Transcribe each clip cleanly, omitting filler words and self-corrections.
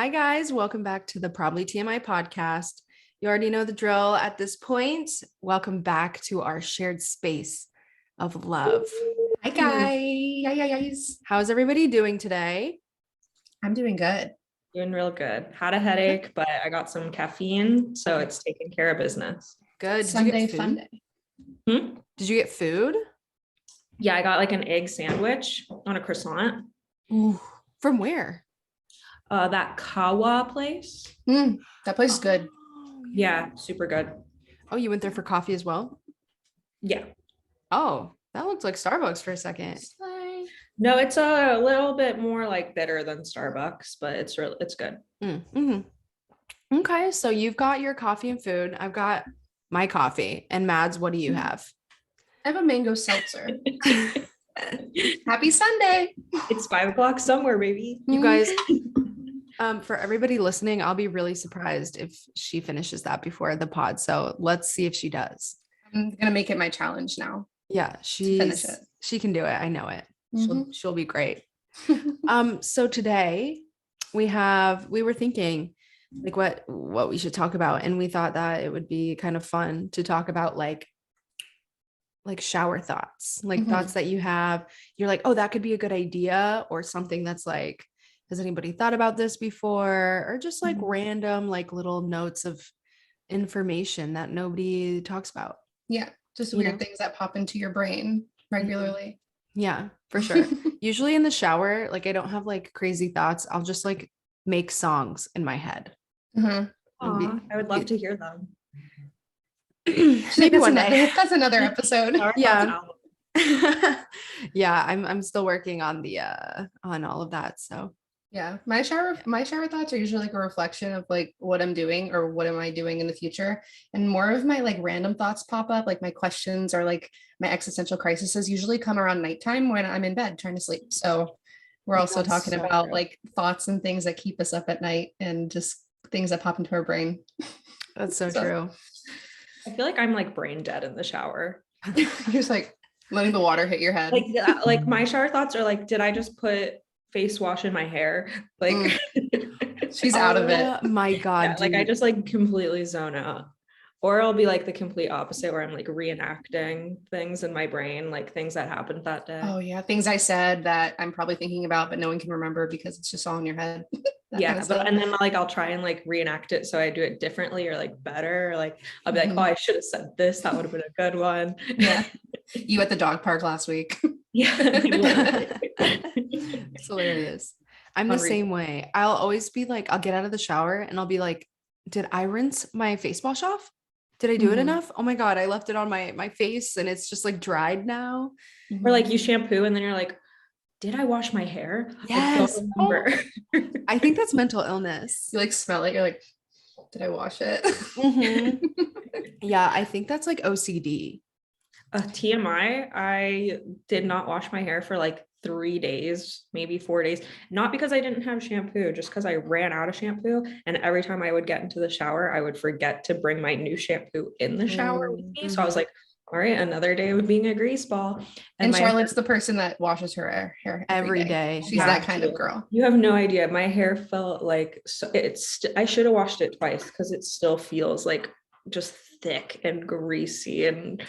Hi, guys. Welcome back to the Probably TMI podcast. You already know the drill at this point. Welcome back to our shared space of love. Hi, guys. How's everybody doing today? I'm doing good. Doing real good. Had a headache, but I got some caffeine, so it's taking care of business. Good. Sunday fun day. Did you get food? Yeah, I got like an egg sandwich on a croissant. Ooh, from where? That Kawa place. That place is good. Yeah, super good. Oh, you went there for coffee as well? Yeah. Oh, that looked like Starbucks for a second. No, it's a little bit more like bitter than Starbucks, but it's good. Mm-hmm. Okay, so you've got your coffee and food. I've got my coffee. And Mads, what do you have? I have a mango seltzer. Happy Sunday. It's 5 o'clock somewhere, baby. You guys, for everybody listening, I'll be really surprised if she finishes that before the pod. So let's see if she does. I'm gonna make it my challenge now. Yeah, she can do it. I know it. She'll be great. So today we were thinking like what we should talk about, and we thought that it would be kind of fun to talk about like shower thoughts, like thoughts that you're like, oh, that could be a good idea, or something that's like, has anybody thought about this before, or just like random like little notes of information that nobody talks about. Yeah, just weird things that pop into your brain regularly. Yeah, for sure. Usually in the shower, like I don't have like crazy thoughts. I'll just like make songs in my head. I would love to hear them. Maybe one day. That's another episode. Yeah. Yeah, I'm still working on the on all of that. So yeah, my shower thoughts are usually like a reflection of like what I'm doing or what am I doing in the future, and more of my like random thoughts pop up, like my questions or like my existential crises usually come around nighttime when I'm in bed trying to sleep. So we're also talking about like thoughts and things that keep us up at night and just things that pop into our brain. That's so true. I feel like I'm like brain dead in the shower. You're just like letting the water hit your head. Like my shower thoughts are like, did I just put face wash in my hair? Like she's out of it. My God. Yeah, like I just like completely zone out. Or I'll be like the complete opposite where I'm like reenacting things in my brain, like things that happened that day. Oh yeah, things I said that I'm probably thinking about, but no one can remember because it's just all in your head. Yeah, and then like I'll try and like reenact it so I do it differently or like better. Or, like I'll be like, oh, I should have said this. That would have been a good one. Yeah, you at the dog park last week. Yeah, it's hilarious. I'm the same way. I'll always be like, I'll get out of the shower and I'll be like, did I rinse my face wash off? Did I do it enough? Oh my God, I left it on my face and it's just like dried now. Or like you shampoo and then you're like, did I wash my hair? Yes. I think that's mental illness. You like smell it. You're like, did I wash it? Yeah, I think that's like OCD. TMI, I did not wash my hair for like 3 days, maybe 4 days, not because I didn't have shampoo, just because I ran out of shampoo. And every time I would get into the shower, I would forget to bring my new shampoo in the shower with me. So I was like, all right, another day of being a grease ball. And Charlotte's the person that washes her hair every day. She's that kind of girl. You have no idea. My hair felt like I should have washed it twice because it still feels like just thick and greasy, and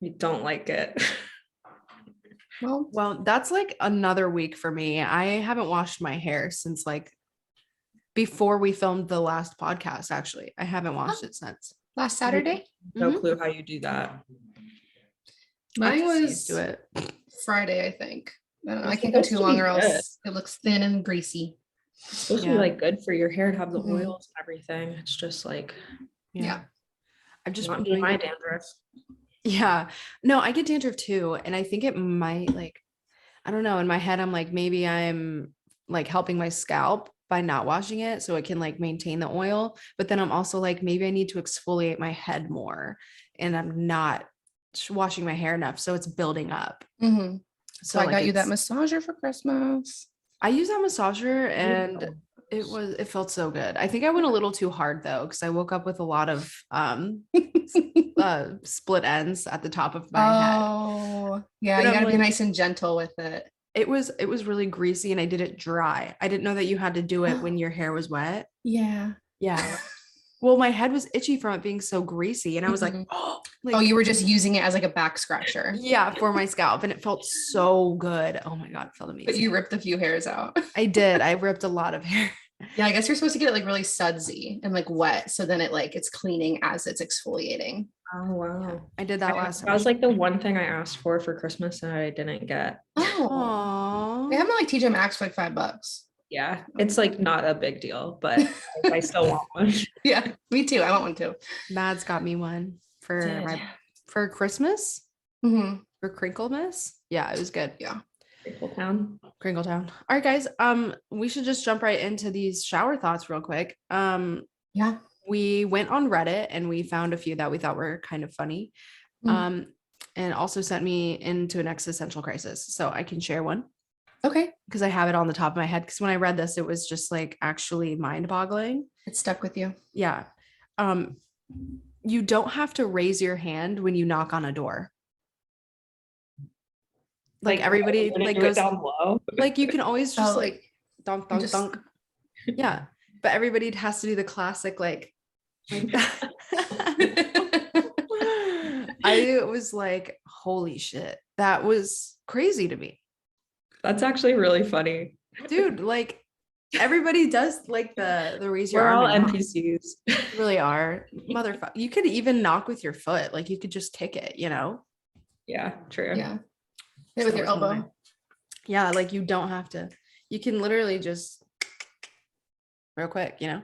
we don't like it. Well, that's like another week for me. I haven't washed my hair since like before we filmed the last podcast. Actually, I haven't washed it since last Saturday. No clue how you do that. Mine was Friday, I think. I don't know. I can't go too long or else it looks thin and greasy. It's supposed to be like good for your hair to have the oils and everything. It's just like, yeah. I've just been doing my dandruff. Yeah, no, I get dandruff too. And I think it might like, I don't know, in my head, I'm like, maybe I'm like helping my scalp by not washing it so it can like maintain the oil. But then I'm also like, maybe I need to exfoliate my head more and I'm not washing my hair enough. So it's building up. So I got you that massager for Christmas. I use that massager and it felt so good. I think I went a little too hard though, because I woke up with a lot of split ends at the top of my head. Oh, yeah, you gotta be nice and gentle with it. It was really greasy and I did it dry. I didn't know that you had to do it when your hair was wet. Yeah. Yeah. Well, my head was itchy from it being so greasy and I was like, oh, you were just using it as like a back scratcher. Yeah, for my scalp and it felt so good. Oh my God, it felt amazing. But you ripped a few hairs out. I did. I ripped a lot of hair. Yeah, I guess you're supposed to get it like really sudsy and like wet. So then it's cleaning as it's exfoliating. Oh, wow. Yeah, I did that last time. That was like the one thing I asked for Christmas and I didn't get. Oh, they have them like TJ Maxx for like $5. Yeah, it's like not a big deal, but I still want one. Yeah, me too. I want one too. Mads got me one for Christmas. For Crinklemas. Yeah, it was good. Yeah. Crinkletown. All right, guys. We should just jump right into these shower thoughts real quick. Yeah. We went on Reddit and we found a few that we thought were kind of funny. And also sent me into an existential crisis. So I can share one. Okay. Because I have it on the top of my head. Because when I read this, it was just like actually mind-boggling. It stuck with you. Yeah. You don't have to raise your hand when you knock on a door. Like everybody like goes down low. Like you can always just like donk, donk, donk. Yeah. But everybody has to do the classic like that. I was like, holy shit. That was crazy to me. That's actually really funny. Dude, like everybody does like the raise your arm. We're all NPCs. You really are. Motherfucker. You could even knock with your foot. Like you could just kick it, you know? Yeah, true. Yeah. Hit with your elbow. Yeah, like you don't have to. You can literally just real quick, you know?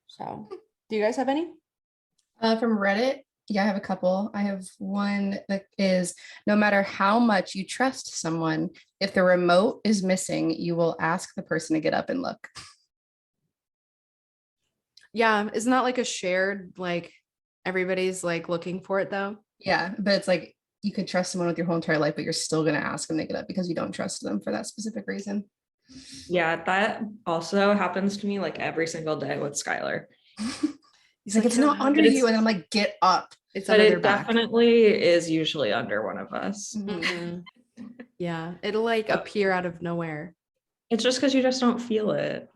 So do you guys have any? From Reddit? Yeah, I have a couple. I have one that is, no matter how much you trust someone, if the remote is missing, you will ask the person to get up and look. Yeah, isn't that like a shared, like everybody's like looking for it though? Yeah, but it's like you could trust someone with your whole entire life, but you're still going to ask them to get up because you don't trust them for that specific reason. Yeah, that also happens to me like every single day with Skylar. He's like, it's not under you. And I'm like, get up. It's but it definitely is usually under one of us. Mm-hmm. Yeah, it'll like appear out of nowhere. It's just because you just don't feel it.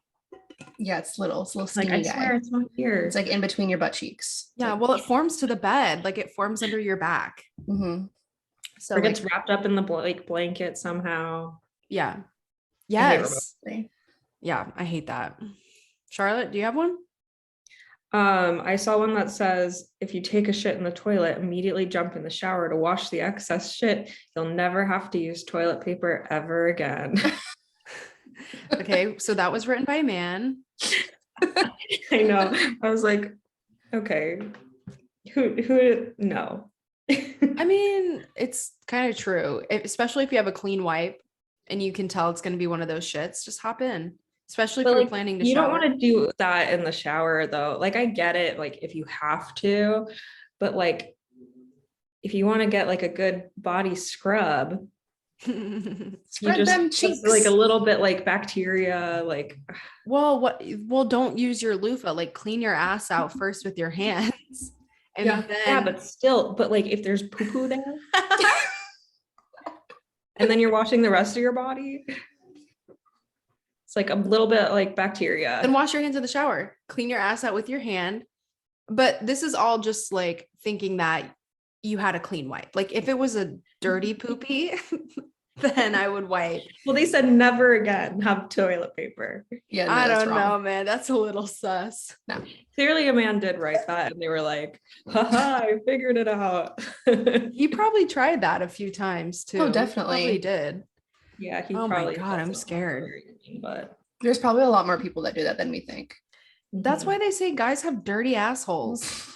Yeah, it's little skinny like, I guy. swear it's not here. It's like in between your butt cheeks. Yeah, like, well, it forms to the bed. Like it forms under your back. Mm-hmm. So it gets wrapped up in the blanket somehow. Yeah. Yes. Yeah, I hate that. Charlotte, do you have one? I saw one that says, if you take a shit in the toilet, immediately jump in the shower to wash the excess shit. You'll never have to use toilet paper ever again. Okay, so that was written by a man. I know. I was like, okay, who no. I mean, it's kind of true, especially if you have a clean wipe and you can tell it's going to be one of those shits, just hop in. Especially if you're planning to shower. You don't want to do that in the shower though. Like I get it, like if you have to, but like if you want to get like a good body scrub, spread them cheeks. Like a little bit like bacteria, like well, don't use your loofah, like clean your ass out first with your hands. And then but like if there's poo-poo there and then you're washing the rest of your body. It's like a little bit like bacteria. Then wash your hands in the shower. Clean your ass out with your hand. But this is all just like thinking that you had a clean wipe. Like if it was a dirty poopy, then I would wipe. Well, they said never again have toilet paper. Yeah, no, I don't know, man. That's a little sus. No. Clearly a man did write that and they were like, haha, I figured it out. He probably tried that a few times too. Oh, definitely. He probably did. Yeah, he probably. Oh my God, I'm scared. But there's probably a lot more people that do that than we think. That's why they say guys have dirty assholes.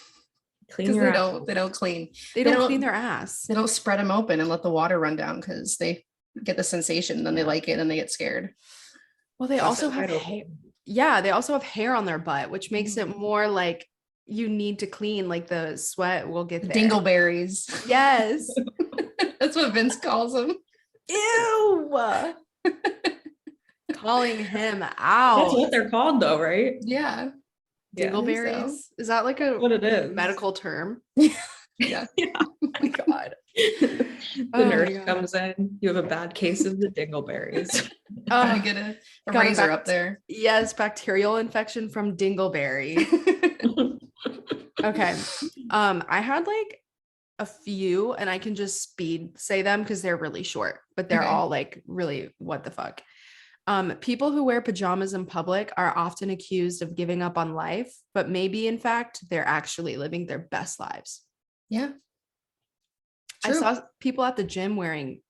Because they don't clean. They don't clean their ass. They don't spread them open and let the water run down because they get the sensation, then they like it, and then they get scared. Well, they also have hair. Yeah, they also have hair on their butt, which makes it more like you need to clean. Like the sweat will get there. Dingleberries. Yes, that's what Vince calls them. Ew. Calling him out. That's what they're called though, right? Yeah. Dingleberries. So. Is that like what it is? Medical term? Yeah. Oh my God. The nurse comes in. You have a bad case of the dingleberries. Gotta get a razor up there. Yes, bacterial infection from dingleberry. Okay. I had like a few, and I can just speed say them because they're really short, but they're all like really what the fuck. People who wear pajamas in public are often accused of giving up on life, but maybe in fact they're actually living their best lives. Yeah. True. I saw people at the gym wearing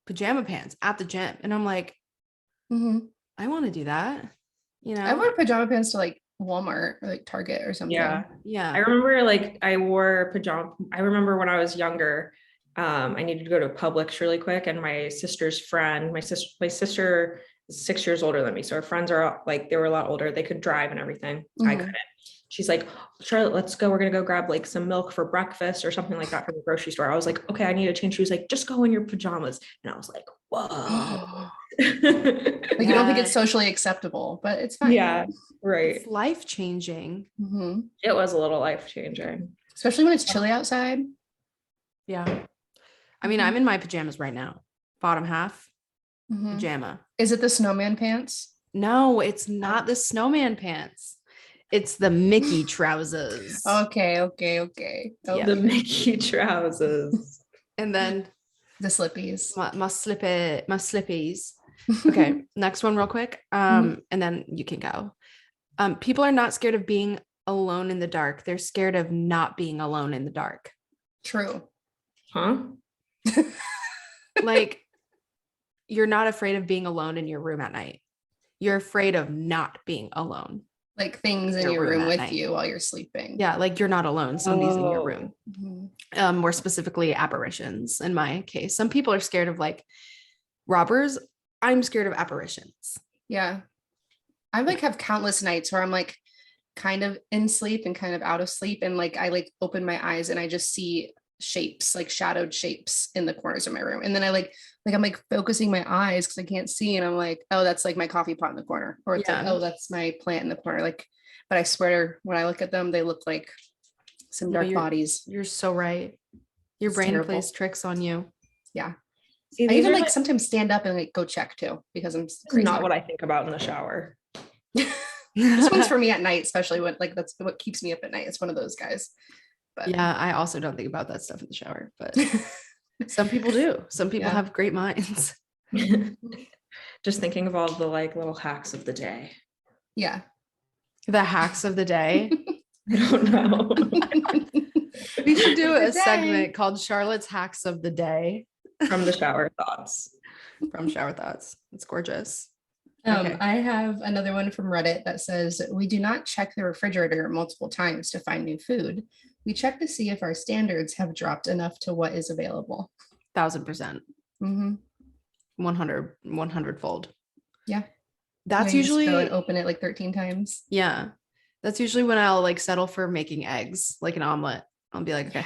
pajama pants at the gym, and I'm like, I want to do that. You know, I wear pajama pants to like Walmart or like Target or something. Yeah. I remember like I wore pajama. I remember when I was younger, I needed to go to Publix really quick, and my sister's friend, my sister is 6 years older than me, so our friends are like, they were a lot older, they could drive and everything. I couldn't. She's like, Charlotte, let's go, we're gonna go grab like some milk for breakfast or something like that from the grocery store. I was like, okay, I need to change. She was like, just go in your pajamas. And I was like, whoa. Like, you don't think it's socially acceptable, but it's fine. Yeah, right. It's life-changing. It was a little life-changing, especially when it's chilly outside. Yeah, I mean, I'm in my pajamas right now. Bottom half pajama. Is it the snowman pants? No, it's not the snowman pants. It's the Mickey trousers. Okay. Yeah. The Mickey trousers. And then the slippies. My slippies. Okay, next one real quick. And then you can go. People are not scared of being alone in the dark. They're scared of not being alone in the dark. True. Huh? Like, you're not afraid of being alone in your room at night. You're afraid of not being alone. Like things in your room with you while you're sleeping. Yeah, like you're not alone. Somebody's in your room. More specifically, apparitions in my case. Some people are scared of like robbers. I'm scared of apparitions. Yeah. I like have countless nights where I'm like kind of in sleep and kind of out of sleep. And like I like open my eyes and I just see shapes, like shadowed shapes in the corners of my room. And then I like I'm like focusing my eyes because I can't see, and I'm like, oh, that's like my coffee pot in the corner, or it's like, oh, that's my plant in the corner. Like, but I swear when I look at them, they look like some dark bodies. You're so right. Your brain plays tricks on you. Yeah. See, I even like sometimes stand up and like go check too, because I'm crazy. Not what I think about in the shower. This one's for me at night, especially when like that's what keeps me up at night. It's one of those guys. But yeah, I also don't think about that stuff in the shower, but some people do. Some people have great minds. Just thinking of all the like little hacks of the day. Yeah. The hacks of the day. I don't know. We should do a segment called Charlotte's Hacks of the Day. From the shower thoughts. From shower thoughts. It's gorgeous. Okay. I have another one from Reddit that says, we do not check the refrigerator multiple times to find new food. We check to see if our standards have dropped enough to what is available. 1,000%. 100 fold. Yeah. That's usually go and open it like 13 times. Yeah. That's usually when I'll like settle for making eggs, like an omelet. I'll be like, okay.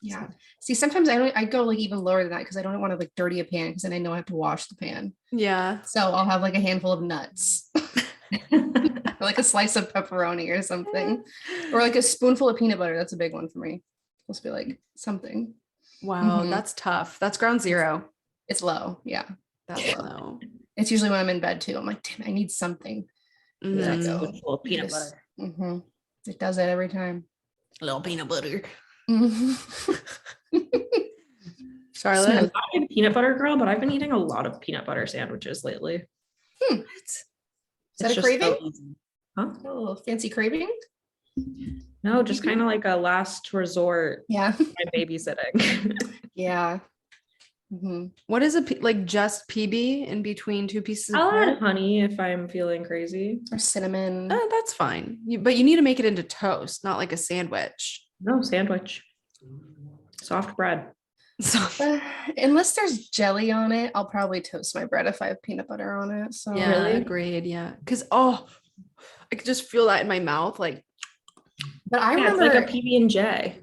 Yeah. See, sometimes I go like even lower than that because I don't want to like dirty a pan, because then I know I have to wash the pan. Yeah. So I'll have like a handful of nuts. Or like a slice of pepperoni or something. Or like a spoonful of peanut butter. That's a big one for me. It's supposed to be like something. Wow, that's tough. That's ground zero. It's low. Yeah. That's low. It's usually when I'm in bed too. I'm like, damn, I need something. Full of peanut butter. It does that every time. A little peanut butter. Charlotte, I'm not a peanut butter girl, but I've been eating a lot of peanut butter sandwiches lately. Is that a craving? So huh? Oh, fancy craving? No, just kind of like a last resort. Yeah. My babysitting. Yeah. What is like just PB in between two pieces of I'll bread? add honey if I'm feeling crazy. Or cinnamon. That's fine. But you need to make it into toast, not like a sandwich. No, sandwich. Soft bread. Unless there's jelly on it, I'll probably toast my bread if I have peanut butter on it. So yeah, really? Agreed. Yeah. Because I could just feel that in my mouth. Like, but I remember it's like a PB&J.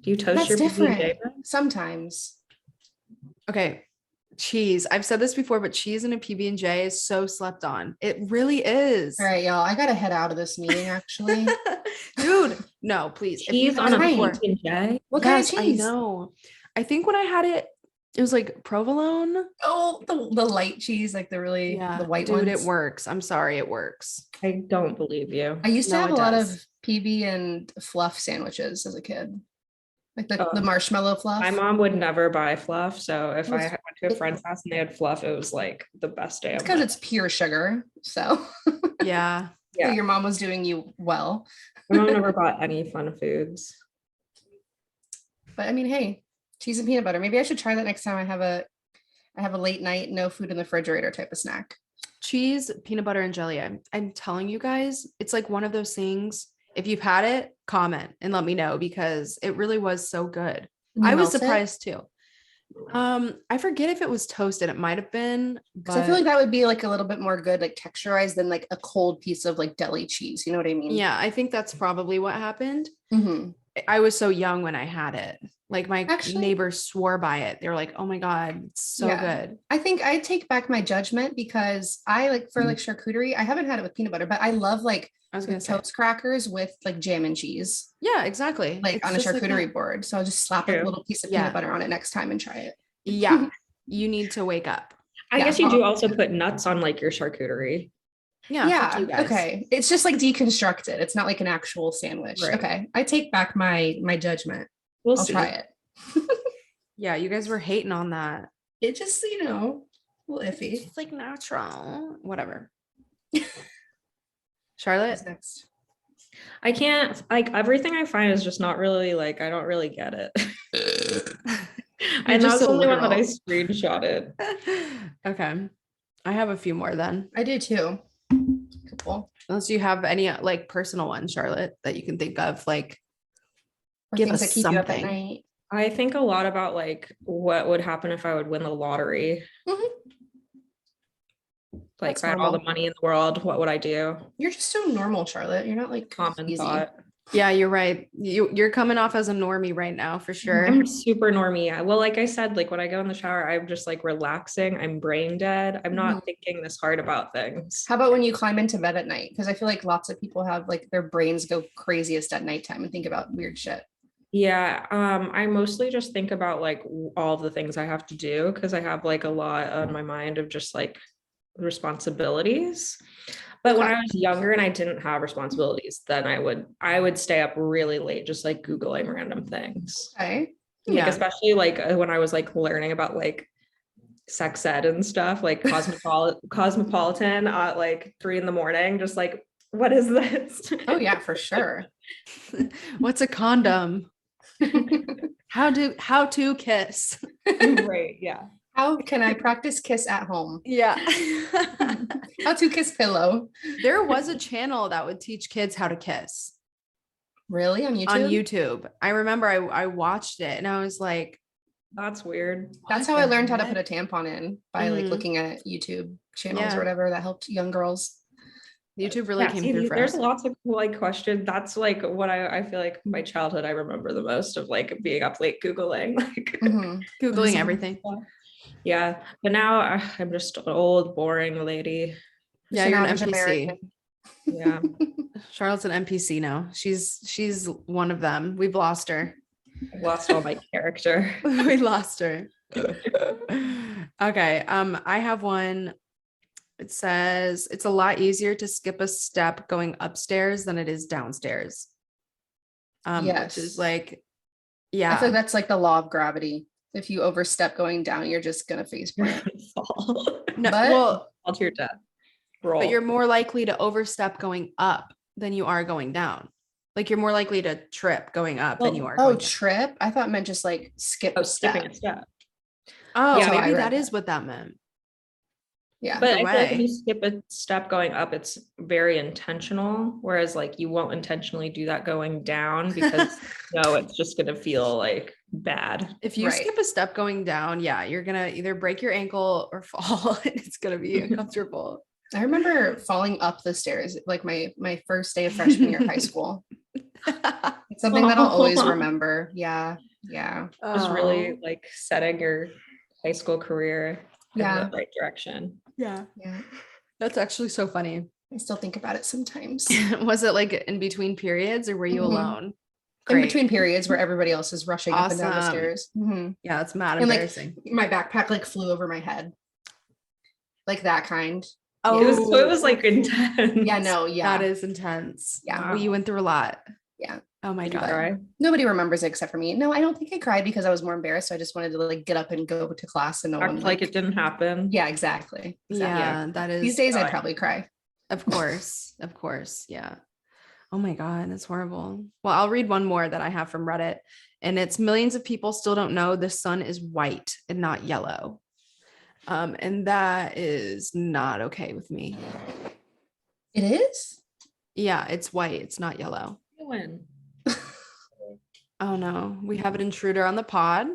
Do you toast your PB&J? Sometimes. Okay. Cheese. I've said this before, but cheese in a PB&J is so slept on. It really is. All right, y'all. I gotta head out of this meeting, actually. Dude, no, please. Cheese on a PB&J? What kind of cheese? I know. I think when I had it, it was like provolone. Oh, the light cheese, like the white dude, ones. it works. I'm sorry, it works. I don't believe you. I used to have it a lot of does. PB and fluff sandwiches as a kid. Like the marshmallow fluff. My mom would never buy fluff. So if I It's- went to a friend's house and they had fluff, it was like the best day It's of because my it's pure sugar. So Yeah. Yeah. your mom was doing you well. My mom never bought any fun foods. But I mean, hey, cheese and peanut butter. Maybe I should try that next time I have a late night, no food in the refrigerator type of snack. Cheese, peanut butter, and jelly. I'm telling you guys, it's like one of those things. If you've had it, comment and let me know because it really was so good. I was surprised too. I forget if it was toasted. It might have been, but I feel like that would be like a little bit more good, like texturized than like a cold piece of like deli cheese. You know what I mean? yeah, I think that's probably what happened. Mm-hmm. I was so young when I had it. Like my neighbors swore by it. They were like, "Oh my god, it's so good." I think I take back my judgment because I like for like charcuterie. I haven't had it with peanut butter, but I love like I was gonna say toast crackers with like jam and cheese. Yeah, exactly. Like It's on a just like charcuterie that. board. So I'll just slap a little piece of peanut butter on it next time and try it. Yeah, you need to wake up. I guess you do also put nuts on like your charcuterie. Yeah. Fuck you guys. Okay. It's just like deconstructed. It's not like an actual sandwich. Right. Okay. I take back my judgment. We'll I'll see. try it. Yeah, you guys were hating on that. It just, a little iffy. It's like natural. Whatever. Charlotte? What's next? I can't, like, everything I find is just not really like, I don't really get it. And that's the only one that I screenshotted. Okay. I have a few more then. I do too. Cool. Unless you have any like personal ones, Charlotte, that you can think of, like Or give things us that keep you up at something. night. I think a lot about like what would happen if I would win the lottery. Mhm. Like That's if I had all the normal. money in the world, what would I do? You're just so normal, Charlotte. You're not like Common crazy. thought. Yeah, you're right. You're coming off as a normie right now for sure. I'm super normie. Well, like I said, like when I go in the shower, I'm just like relaxing. I'm brain dead. I'm not thinking this hard about things. How about when you climb into bed at night? Because I feel like lots of people have like their brains go craziest at nighttime and think about weird shit. Yeah, I mostly just think about like all of the things I have to do because I have like a lot on my mind of just like responsibilities. But when I was younger and I didn't have responsibilities, then I would stay up really late just like Googling random things. Okay. Like especially like when I was like learning about like sex ed and stuff, like cosmopolitan at like 3 a.m, just like, what is this? Oh yeah, for sure. What's a condom? How to kiss? Right. Yeah. How can I practice kiss at home? Yeah. How to kiss pillow. There was a channel that would teach kids how to kiss. Really? On YouTube? On YouTube. I remember I watched it and I was like, that's weird. That's how I learned how to put a tampon in by like looking at YouTube channels or whatever that helped young girls. YouTube really came through for there's us. lots of like questions. That's like what I feel like my childhood I remember the most of like being up late Googling, like Googling everything. Yeah, but now I'm just an old boring lady. Yeah, you're an NPC. Yeah. Charlotte's an NPC now. She's one of them. We've lost her. I've lost all my character. We lost her. Okay. I have one. It says it's a lot easier to skip a step going upstairs than it is downstairs. Which is like, yeah. I feel that's like the law of gravity. If you overstep going down, you're just gonna face plant. No, fall to your death. Roll. But you're more likely to overstep going up than you are going down. Like you're more likely to trip going up than you are. Oh, trip? I thought it meant just like skip a step. Skipping a step. Oh, yeah, maybe that is what that meant. Yeah. But I feel like if you skip a step going up, it's very intentional. Whereas like you won't intentionally do that going down because it's just gonna feel like bad. If you skip a step going down, you're gonna either break your ankle or fall and it's gonna be uncomfortable. I remember falling up the stairs like my first day of freshman year of high school. It's something that I'll always remember. Yeah. Just really like setting your high school career in the right direction. Yeah. That's actually so funny. I still think about it sometimes. Was it like in between periods or were you alone? in between periods where everybody else is rushing up and down the stairs. Yeah, it's mad and embarrassing. Like my backpack like flew over my head, like that kind. Oh, it was like intense. Yeah, no, yeah, that is intense. Yeah, wow. Well, you went through a lot. Yeah. Oh my god. Nobody remembers it except for me. No, I don't think I cried because I was more embarrassed. So I just wanted to like get up and go to class and no one like it didn't happen. Yeah, exactly. Yeah, that is. These days I'd probably cry. Of course. Yeah. Oh my god, that's horrible. Well, I'll read one more that I have from Reddit, and it's millions of people still don't know the sun is white and not yellow. And that is not okay with me. It is? Yeah, it's white. It's not yellow. Oh no, we have an intruder on the pod.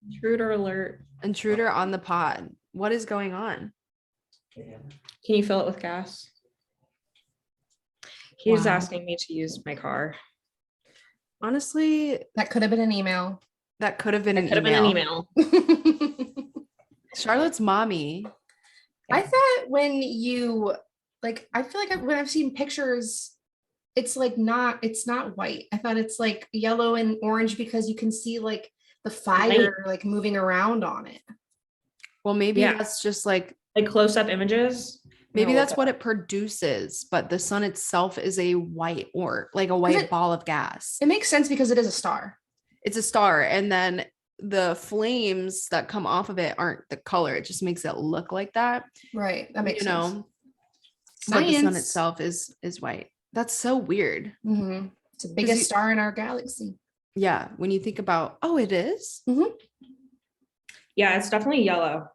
Intruder alert. Intruder on the pod. What is going on? Can you fill it with gas? He's asking me to use my car. Honestly, that could have been an email. That could have been an email. Charlotte's mommy. I thought when you like, I feel like when I've seen pictures, it's like it's not white. I thought it's like yellow and orange because you can see like the fire like moving around on it. Well, maybe that's just like close-up images. Maybe that's what it produces, but the sun itself is a white or like a white ball of gas. It makes sense because it is a star. It's a star, and then the flames that come off of it aren't the color. It just makes it look like that. Right. That makes sense. But the sun itself is white. That's so weird. Mm-hmm. It's the biggest star in our galaxy. Yeah. When you think about, it is. Mm-hmm. Yeah, it's definitely yellow.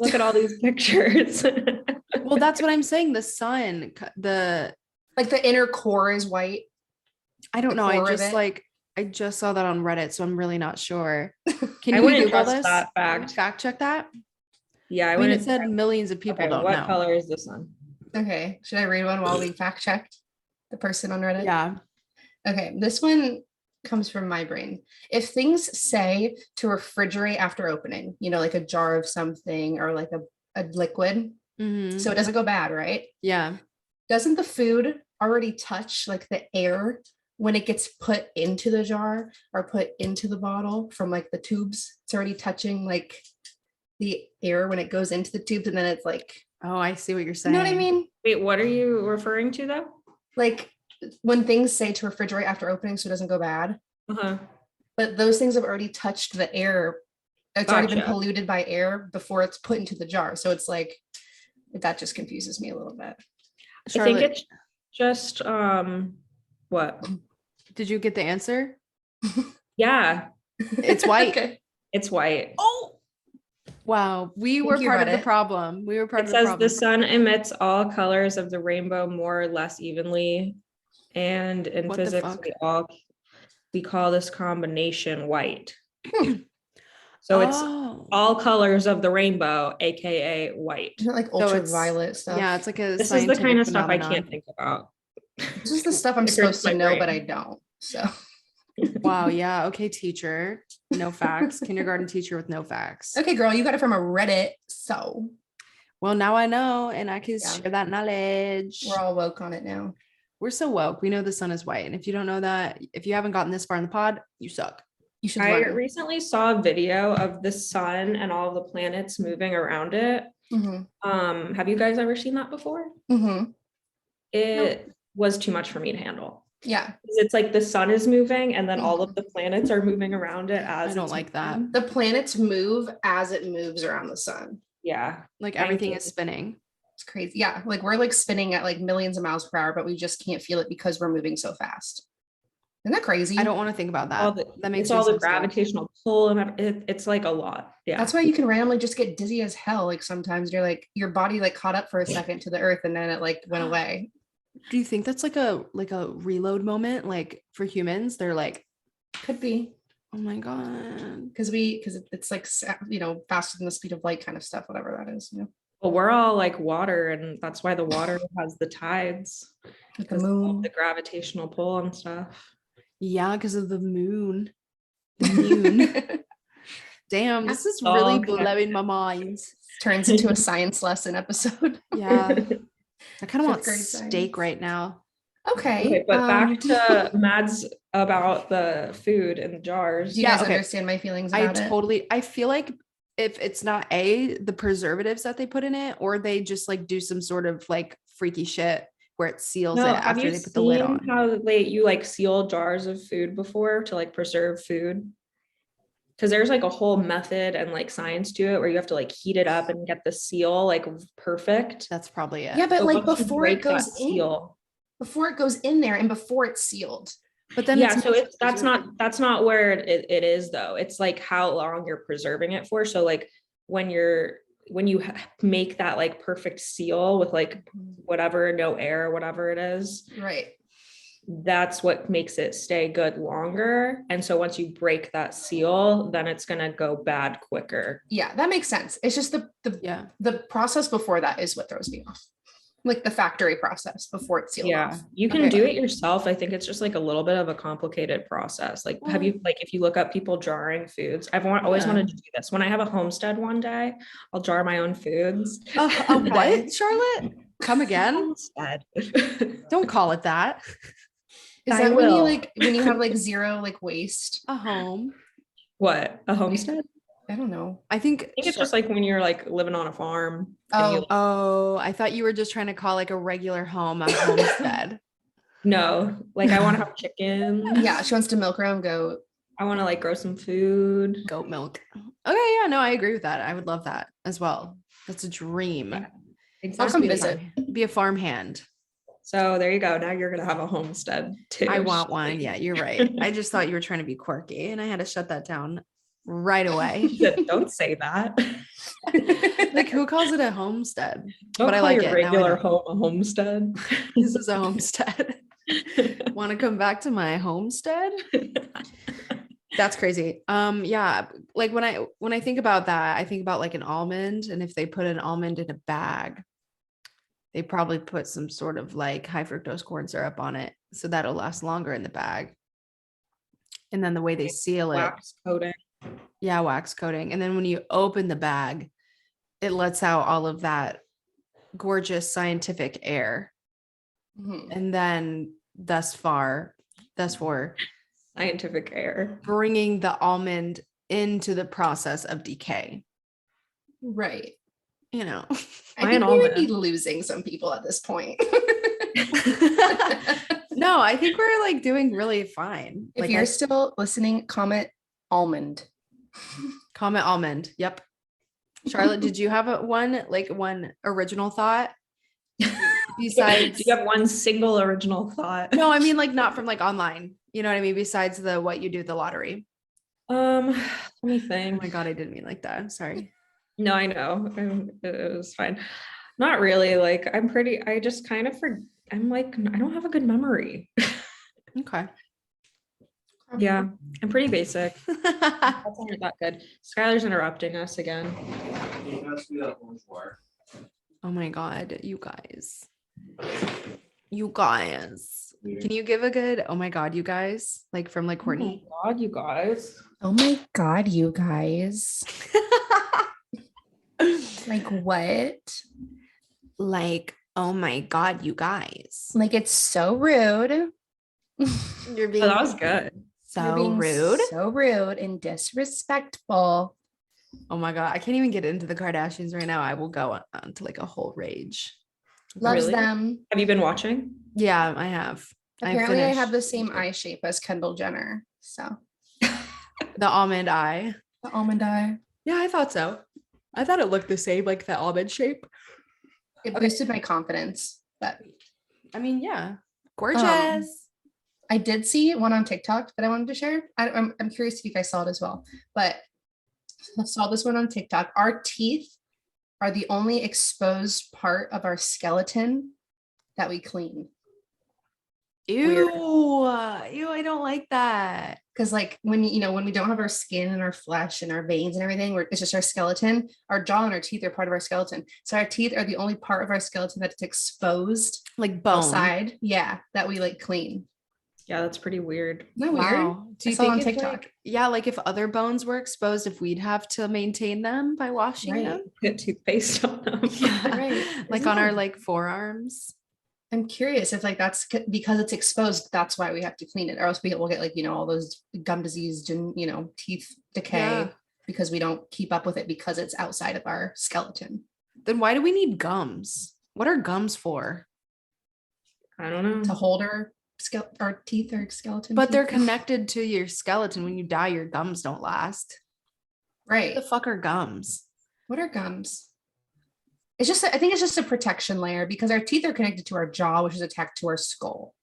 Look at all these pictures. Well, that's what I'm saying. The sun, the inner core is white. I don't know. I just saw that on Reddit, so I'm really not sure. Can you Google this? That fact check that? Yeah, I mean, it said millions of people don't know. What color is the sun? Okay, should I read one while we fact checked the person on Reddit? Yeah. Okay, this one comes from my brain. If things say to refrigerate after opening, like a jar of something or like a liquid, so it doesn't go bad, right? Yeah. Doesn't the food already touch like the air when it gets put into the jar or put into the bottle from like the tubes? It's already touching like the air when it goes into the tubes, and then it's like, oh, I see what you're saying. You know what I mean? Wait, what are you referring to though? Like when things say to refrigerate after opening so it doesn't go bad, but those things have already touched the air. It's already been polluted by air before it's put into the jar. So it's like, that just confuses me a little bit. Charlotte, I think it's just, what? Did you get the answer? Yeah. It's white. Okay. It's white. Oh, wow. We were part of the problem. We were part of the problem. It says the sun emits all colors of the rainbow more or less evenly. And in physics, we call this combination white. So it's all colors of the rainbow, aka white. Isn't it like ultraviolet stuff? Yeah, it's like this is the kind of stuff I can't think about. This is the stuff I'm supposed to know, but I don't. So wow, yeah. Okay, teacher. No facts. Kindergarten teacher with no facts. Okay, girl, you got it from a Reddit. So well, now I know, and I can share that knowledge. We're all woke on it now. We're so woke. We know the sun is white. And if you don't know that, if you haven't gotten this far in the pod, you suck. You should learn. I recently saw a video of the sun and all the planets moving around it. Have you guys ever seen that before? It was too much for me to handle. Yeah. It's like the sun is moving and then all of the planets are moving around it as I don't like that. The planets move as it moves around the sun. Yeah. Like everything is spinning. It's crazy. Yeah. Like we're like spinning at like millions of miles per hour, but we just can't feel it because we're moving so fast. Isn't that crazy? I don't want to think about that. That makes all the gravitational pull and it's like a lot. Yeah. That's why you can randomly just get dizzy as hell. Like sometimes you're like, your body like caught up for a second to the earth and then it like went away. Do you think that's like a reload moment? Like for humans, they're like, could be. Oh my God. Because it's like, faster than the speed of light kind of stuff, whatever that is. Well, we're all like water, and that's why the water has the tides. With the moon. The gravitational pull and stuff. Yeah, because of the moon. The moon. Damn, this is really blowing my mind. Turns into a science lesson episode. Yeah. I kind of want steak right now. Okay. But back to Mads about the food and the jars. Do you guys understand my feelings about it? I feel like if it's not the preservatives that they put in it, or they just like do some sort of like freaky shit where it seals it after they put the lid on. How you like seal jars of food before to like preserve food? Because there's like a whole method and like science to it where you have to like heat it up and get the seal like perfect. That's probably it. Yeah, but so like before it goes in there and before it's sealed. But then that's not where it is though. It's like how long you're preserving it for. So like when you make that like perfect seal with like whatever, no air, whatever it is. Right. That's what makes it stay good longer. And so once you break that seal, then it's going to go bad quicker. Yeah, that makes sense. It's just the process before that is what throws me off. Like the factory process before it's sealed off. You can do it yourself. I think it's just like a little bit of a complicated process. Like, have you, like, if you look up people jarring foods, I've always wanted to do this. When I have a homestead one day, I'll jar my own foods. What, Charlotte? Come again? Don't call it that. Is that when you have like zero like waste? A home. What? A homestead? I don't know. I think it's just like when you're like living on a farm. I thought you were just trying to call like a regular home a homestead. No, like I want to have chickens. Yeah, she wants to milk her own goat. I want to like grow some food. Goat milk. Okay, yeah, no, I agree with that. I would love that as well. That's a dream. Yeah, exactly. I'll come visit. Be a farmhand. So there you go. Now you're gonna have a homestead too. I want one. Yeah, you're right. I just thought you were trying to be quirky, and I had to shut that down right away. Don't say that. Like, who calls it a homestead? Don't call your regular home a homestead. This is a homestead. Want to come back to my homestead? That's crazy. Yeah, like when I think about that, I think about like an almond, and if they put an almond in a bag, they probably put some sort of like high fructose corn syrup on it, so that'll last longer in the bag. And then the way they seal it, wax coating. Yeah, wax coating. And then when you open the bag, it lets out all of that gorgeous scientific air. Mm-hmm. And then thus for scientific air, bringing the almond into the process of decay. Right. You know, I think we would be losing some people at this point. No, I think we're like doing really fine. If you're still listening, comment almond. Comment almond. Yep. Charlotte, did you have one original thought? Besides, do you have one single original thought? No, I mean like not from like online. You know what I mean? Besides what you do at the lottery. Let me think. Oh my God, I didn't mean like that. Sorry. No, I know. It was fine. Not really. Like I just kind of I'm like, I don't have a good memory. Okay. Yeah, I'm pretty basic. That's not that good. Skylar's interrupting us again. Oh my God, you guys. You guys. Can you give a good, oh my God, you guys? Like from like Courtney? Oh my God, you guys. Oh my God, you guys. Like what? Like, oh my God, you guys. Like it's so rude. You're being that was good. So rude. So rude and disrespectful. Oh my God. I can't even get into the Kardashians right now. I will go on to like a whole rage. Loves them. Have you been watching? Yeah, I have. Apparently I have the same eye shape as Kendall Jenner. So the almond eye. The almond eye. Yeah, I thought so. I thought it looked the same, like the almond shape. It boosted my confidence. But I mean, yeah. Gorgeous. I did see one on TikTok that I wanted to share. I'm curious if you guys saw it as well, but I saw this one on TikTok. Our teeth are the only exposed part of our skeleton that we clean. Ew. Weird. Ew, I don't like that. Because like when we don't have our skin and our flesh and our veins and everything, it's just our skeleton, our jaw and our teeth are part of our skeleton. So our teeth are the only part of our skeleton that's exposed, like bone outside. Yeah, that we like clean. Yeah, that's pretty weird. Isn't that weird? Do you think on TikTok? Like if other bones were exposed, if we'd have to maintain them by washing them? Get toothpaste on them. Yeah, right. Like on our like forearms. I'm curious if like that's because it's exposed, that's why we have to clean it, or else we will get like, all those gum disease and, teeth decay because we don't keep up with it because it's outside of our skeleton. Then why do we need gums? What are gums for? I don't know. To hold our teeth or skeleton. But they're connected to your skeleton. When you die, your gums don't last. Right. What the fuck are gums? What are gums? I think it's just a protection layer because our teeth are connected to our jaw, which is attached to our skull.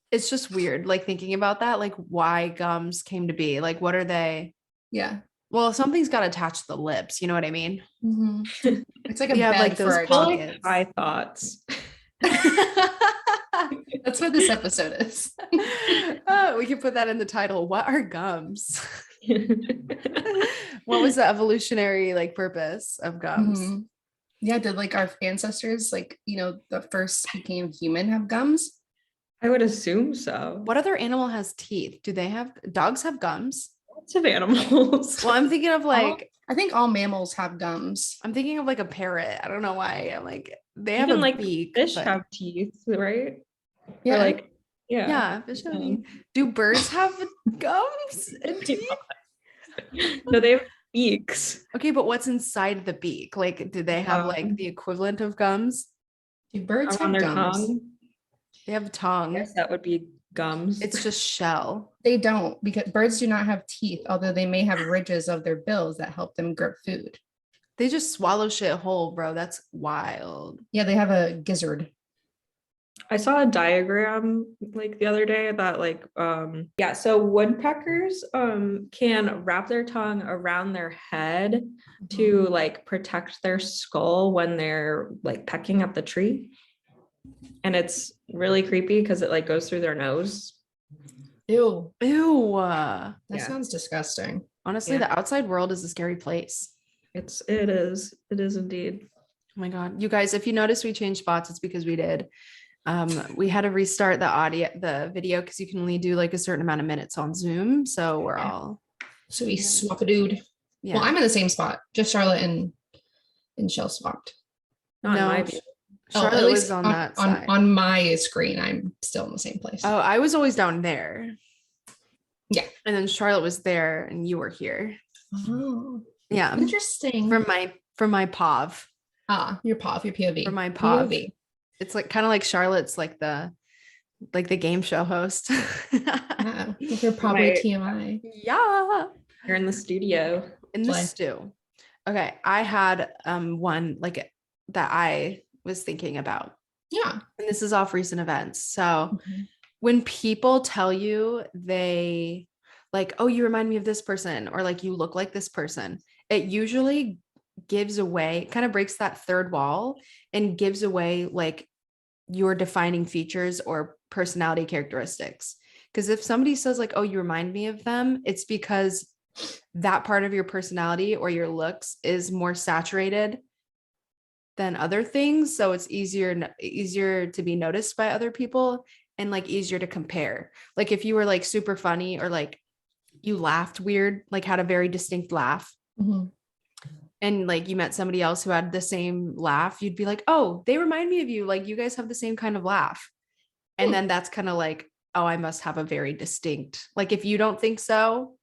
It's just weird, like thinking about that, like why gums came to be. Like, what are they? Yeah. Well, something's got attached to the lips. You know what I mean? Mm-hmm. It's like a have bed like for those our pockets. High thoughts. That's what this episode is. Oh, we can put that in the title. What are gums? What was the evolutionary like purpose of gums? Mm-hmm. Yeah, did like our ancestors, like, the first became human, have gums? I would assume so. What other animal has teeth? Do they have dogs have gums? Lots of animals. Well, I'm thinking of like I think all mammals have gums. I'm thinking of like a parrot. I don't know why. I'm like they have Even a like beak. fish but... have teeth, right? Yeah. Or like yeah, fish have teeth. Do birds have gums and teeth? No, they have beaks. Okay, but what's inside the beak? Like, do they have like the equivalent of gums? Do birds on have their gums? tongue? They have tongue. Yes, that would be gums. It's just shell. They don't, because birds do not have teeth, although they may have ridges of their bills that help them grip food. They just swallow shit whole, bro. That's wild. Yeah, they have a gizzard. I saw a diagram like the other day that like so woodpeckers can wrap their tongue around their head to like protect their skull when they're like pecking at the tree. And it's really creepy because it like goes through their nose. Ew. That Sounds disgusting. Honestly, the outside world is a scary place. It is indeed. Oh my God. You guys, if you notice we changed spots, it's because we did. We had to restart the video because you can only do like a certain amount of minutes on Zoom. So we're all. So we swap a dude. Yeah. Well, I'm in the same spot. Just Charlotte and Shell swapped. Not in my view. Charlotte was on that side. On my screen, I'm still in the same place. Oh, I was always down there. Yeah. And then Charlotte was there and you were here. Oh. Yeah. Interesting. From my POV. Your POV, your POV. From my POV. It's like kind of like Charlotte's like the game show host. You're probably TMI. Yeah. You're in the studio. In the stew. Okay. I had one like that I was thinking about. Yeah. And this is off recent events. So when people tell you they like, oh, you remind me of this person, or like you look like this person, it usually gives away, kind of breaks that third wall and gives away like your defining features or personality characteristics. Because if somebody says like, oh, you remind me of them, it's because that part of your personality or your looks is more saturated than other things. So it's easier to be noticed by other people and like easier to compare. Like if you were like super funny or like you laughed weird, like had a very distinct laugh. And like you met somebody else who had the same laugh, you'd be like, oh, they remind me of you. Like you guys have the same kind of laugh. And then that's kind of like, oh, I must have a very distinct, like if you don't think so,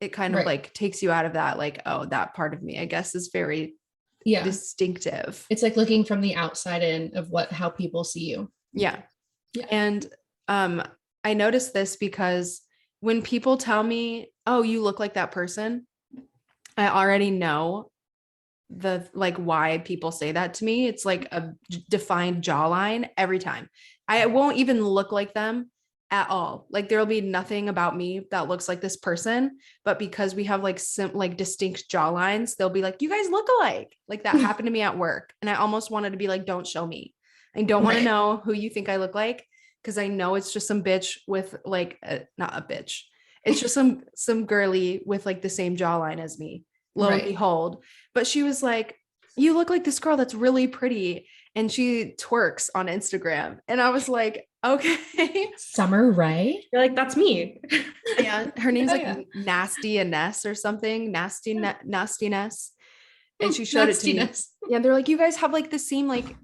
it kind of like takes you out of that, like, oh, that part of me, I guess, is very distinctive. It's like looking from the outside in of how people see you. Yeah. And I noticed this because when people tell me, oh, you look like that person, I already know the like why people say that to me. It's like a defined jawline every time. I won't even look like them at all. Like there'll be nothing about me that looks like this person, but because we have like like distinct jawlines, they'll be like, you guys look alike. Like that happened to me at work. And I almost wanted to be like, don't show me. I don't want to know who you think I look like. Cause I know it's just some bitch with like, not a bitch. It's just some girly with like the same jawline as me. Lo and behold. But she was like, you look like this girl that's really pretty. And she twerks on Instagram. And I was like, okay. Summer Rae? You're like, that's me. Yeah. Her name's like Nasty Ness or something. Nastiness. And she showed it to me. Yeah. They're like, you guys have like the same like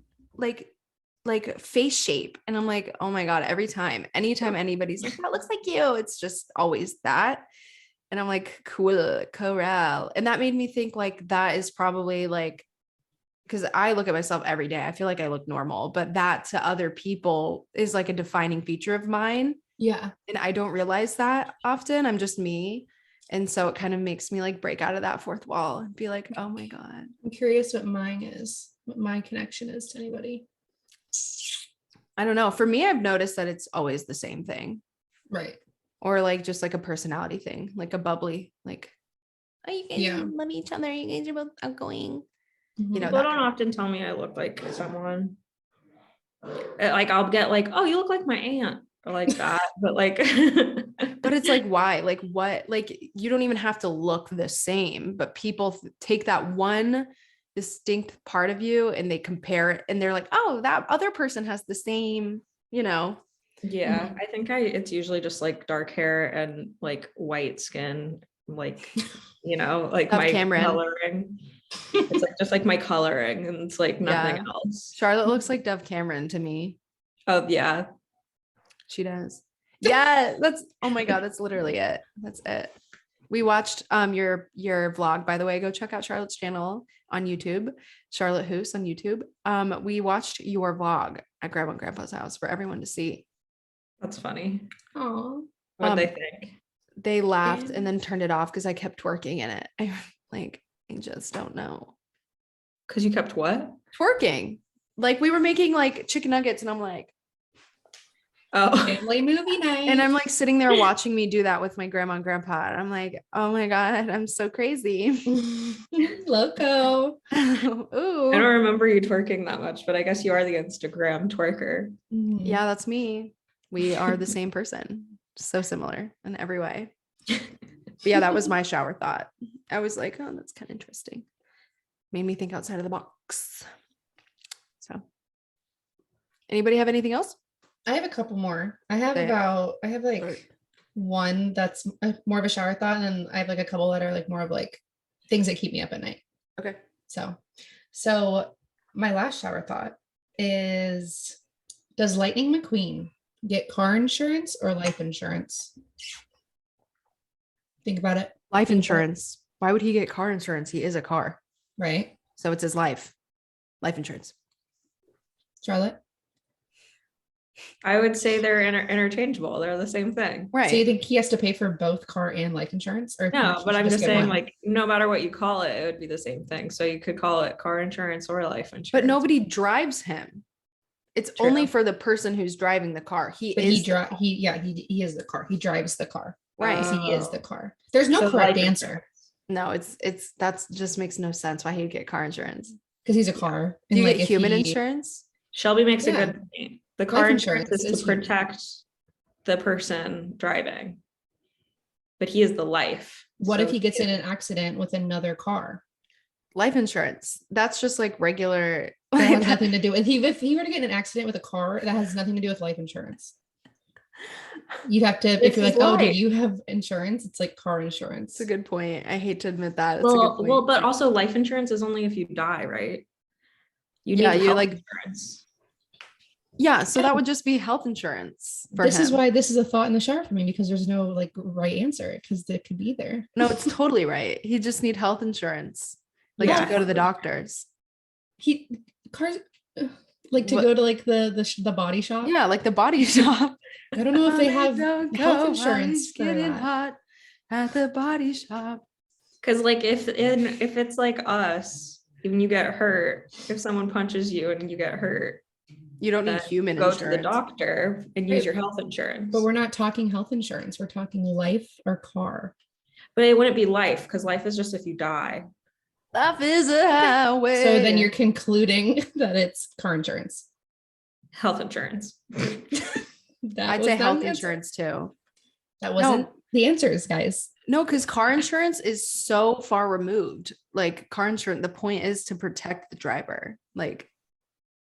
like face shape. And I'm like, oh my God, anytime anybody's like, that looks like you, it's just always that. And I'm like, cool, corral. And that made me think like that is probably like, because I look at myself every day. I feel like I look normal, but that to other people is like a defining feature of mine. Yeah. And I don't realize that often. I'm just me. And so it kind of makes me like break out of that fourth wall and be like, oh my God. I'm curious what my connection is to anybody. I don't know. For me, I've noticed that it's always the same thing. Right. Or like just like a personality thing, like a bubbly, like, oh, you guys love each other. You guys are both outgoing. Mm-hmm. You know, people don't often tell me I look like someone. Like I'll get like, oh, you look like my aunt or like that. But like, but it's like, why? Like what? Like you don't even have to look the same, but people take that one distinct part of you and they compare it and they're like, oh, that other person has the same, you know. Yeah, I think it's usually just like dark hair and like white skin, like, you know, like Dove my Cameron. coloring. It's like just like my coloring and it's like nothing else. Charlotte looks like Dove Cameron to me. Oh yeah. She does. Yeah, that's, oh my God, that's literally it. That's it. We watched your vlog, by the way. Go check out Charlotte's channel on YouTube, ShelbyHoos on YouTube. We watched your vlog at Grandma and Grandpa's house for everyone to see. That's funny. Oh, What'd they think? They laughed and then turned it off because I kept twerking in it. I just don't know. Because you kept what? Twerking. Like we were making like chicken nuggets and I'm like, oh, family movie night. And I'm like sitting there watching me do that with my grandma and grandpa. And I'm like, oh my God, I'm so crazy. Loco. Ooh. I don't remember you twerking that much, but I guess you are the Instagram twerker. Yeah, that's me. We are the same person. So similar in every way. But yeah, that was my shower thought. I was like, oh, that's kind of interesting. Made me think outside of the box. So anybody have anything else? I have a couple more. I have like one that's more of a shower thought, and then I have like a couple that are like more of like things that keep me up at night. Okay. So my last shower thought is, does Lightning McQueen get car insurance or life insurance? Think about it. Life insurance. Why would he get car insurance? He is a car. Right. So it's his life insurance. Charlotte? I would say they're interchangeable. They're the same thing. Right. So you think he has to pay for both car and life insurance? Or no, but I'm just saying one? like, no matter what you call it, it would be the same thing. So you could call it car insurance or life insurance. But nobody drives him. It's True. only for the person who's driving the car. He is the car. He drives the car. Right. He is the car. There's no correct answer. No, it's that's just makes no sense why he'd get car insurance. Because he's a car. Do you get human insurance? Shelby makes a good point. The car insurance is to protect the person driving, but he is the life. What if he gets in an accident with another car? Life insurance. That's just like regular. That has nothing to do with. If he were to get in an accident with a car, that has nothing to do with life insurance. You'd have to, if you're like, oh, do you have insurance? It's like car insurance. It's a good point. I hate to admit that. It's well, a good point. Well, but also life insurance is only if you die, right? You need health insurance. Yeah, so that would just be health insurance. This is why this is a thought in the shower for me, because there's no like right answer, because it could be either. No, it's totally right. He just need health insurance, like to go to the doctors. Cars like to go to like the body shop. Yeah, like the body shop. I don't know if they have health insurance. Getting hot at the body shop. Because like if it's like us, when you get hurt, if someone punches you and you get hurt, you don't need human go insurance. to the doctor and use your health insurance. But we're not talking health insurance. We're talking life or car. But it wouldn't be life, because life is just if you die. Life is a highway. So then you're concluding that it's car insurance. Health insurance. I'd say health insurance too. That wasn't the answers, guys. No, because car insurance is so far removed. Like car insurance, the point is to protect the driver. Like,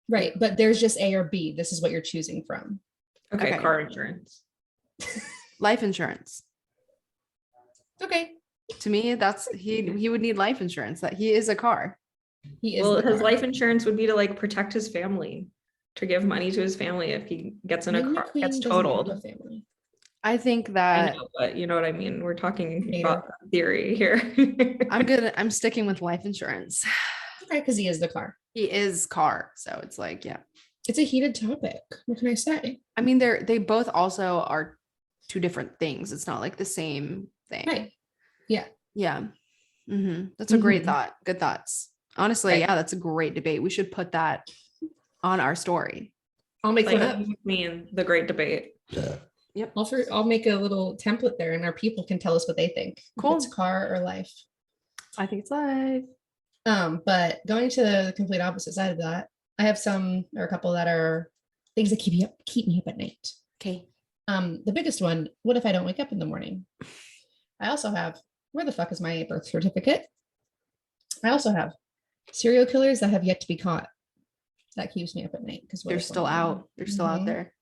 right, but there's just A or B. This is what you're choosing from. Okay. Car insurance. Life insurance. Okay. To me, that's he would need life insurance. That he is a car. His life insurance would be to like protect his family. to give money to his family if he gets in a Lightning car, McQueen gets doesn't have totaled. a family. I think I that know, but you know what I mean. We're talking Hater. about theory here. I'm sticking with life insurance. Okay, because he is the car. He is car. So it's like, yeah. It's a heated topic. What can I say? I mean, they both also are two different things. It's not like the same thing. Right. Yeah. Yeah. That's a great Mhm. thought. Good thoughts. Honestly, Right. yeah, that's a great debate. We should put that on our story. I'll make Like one up. me and the great debate. Yep. I'll make a little template there, and our people can tell us what they think. Cool. If it's car or life. I think it's live. But going to the complete opposite side of that, I have a couple that are things that keep me up at night. Okay. The biggest one, what if I don't wake up in the morning? I also have, where the fuck is my birth certificate? I also have serial killers that have yet to be caught. That keeps me up at night because They're still out. They're still out there.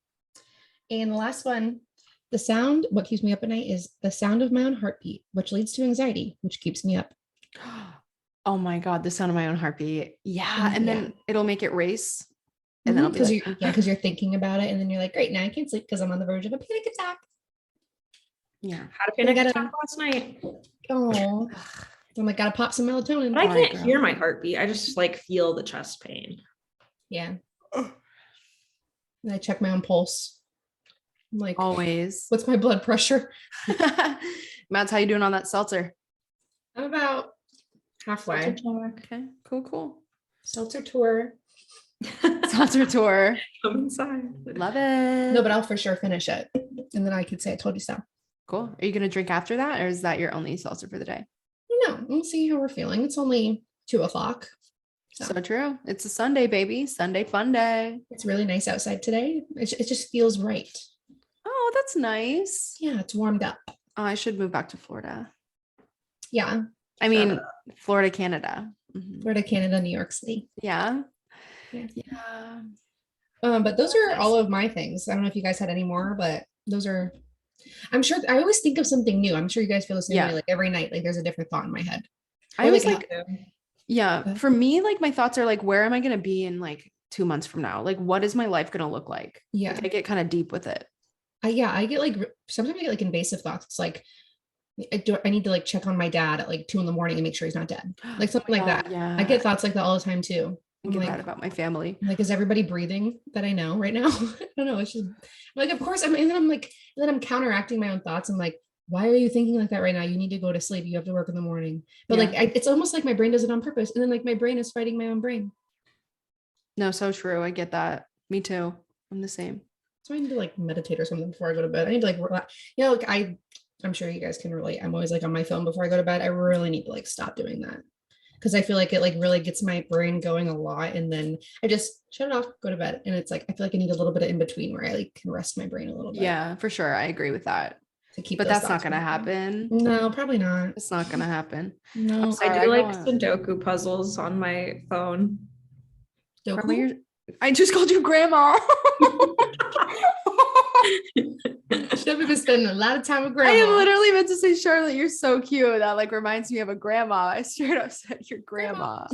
And the last one, what keeps me up at night is the sound of my own heartbeat, which leads to anxiety, which keeps me up. Oh my God, the sound of my own heartbeat. Yeah. And then it'll make it race. And then I'll be like, because you're thinking about it, and then you're like, great, now I can't sleep because I'm on the verge of a panic attack. Yeah. Had a panic attack last night. Oh, I'm like, gotta pop some melatonin. But I can't hear my heartbeat. I just like feel the chest pain. Yeah. And I check my own pulse. I'm like, always. What's my blood pressure? Matt's, how you doing on that seltzer? I'm about halfway. Okay, cool. Seltzer tour. Seltzer tour. Come inside. Love it. No, but I'll for sure finish it. And then I could say I told you so. Cool. Are you going to drink after that, or is that your only seltzer for the day? No, we'll see how we're feeling. It's only 2:00. So true. It's a Sunday, baby. Sunday fun day. It's really nice outside today. It just feels right. Oh, that's nice. Yeah, it's warmed up. Oh, I should move back to Florida. Yeah. I mean, Florida, Canada. Florida, Canada, New York City. Yeah. But those are all of my things. I don't know if you guys had any more, but those are, I'm sure I always think of something new. I'm sure you guys feel the same way. Like every night, like there's a different thought in my head. I always for me, like my thoughts are like, where am I going to be in like 2 months from now? Like, what is my life going to look like? Yeah. Like, I get kind of deep with it. I get like, sometimes I get like invasive thoughts. It's like, I need to like check on my dad at like 2 a.m. and make sure he's not dead. Like something like that. Yeah. I get thoughts like that all the time too. I get that about my family. Like, is everybody breathing that I know right now? I don't know. It's just like, of course and then I'm counteracting my own thoughts. I'm like, why are you thinking like that right now? You need to go to sleep. You have to work in the morning. But it's almost like my brain does it on purpose. And then like my brain is fighting my own brain. No, so true. I get that. Me too. I'm the same. So I need to like meditate or something before I go to bed. I need to like relax. You know, like I'm sure you guys can relate. I'm always like on my phone before I go to bed. I really need to like stop doing that. Because I feel like it like really gets my brain going a lot, and then I just shut it off, go to bed, and it's like I feel like I need a little bit of in between where I like can rest my brain a little bit. Yeah, for sure, I agree with that. But that's not going to happen. No, probably not. It's not going to happen. No, I do like Sudoku puzzles on my phone. I just called you grandma. Shelby been spending a lot of time with grandma. I literally meant to say, Charlotte, you're so cute. That like reminds me of a grandma. I straight up said your grandma.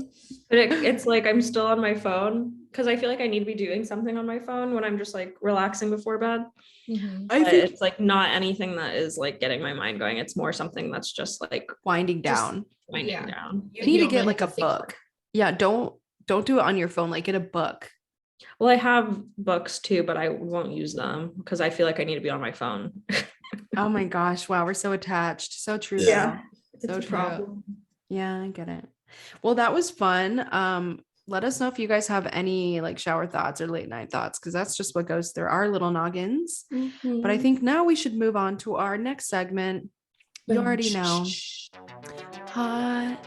But it's like I'm still on my phone because I feel like I need to be doing something on my phone when I'm just like relaxing before bed. Mm-hmm. I think it's like not anything that is like getting my mind going. It's more something that's just like winding down. Down. You need to get like a book. Yeah, don't do it on your phone. Like get a book. Well, I have books too, but I won't use them because I feel like I need to be on my phone. Oh my gosh. Wow. We're so attached. So true. Yeah. So true. Problem. Yeah, I get it. Well, that was fun. Let us know if you guys have any like shower thoughts or late night thoughts, because that's just what goes through our little noggins. Mm-hmm. But I think now we should move on to our next segment. You already know. Hot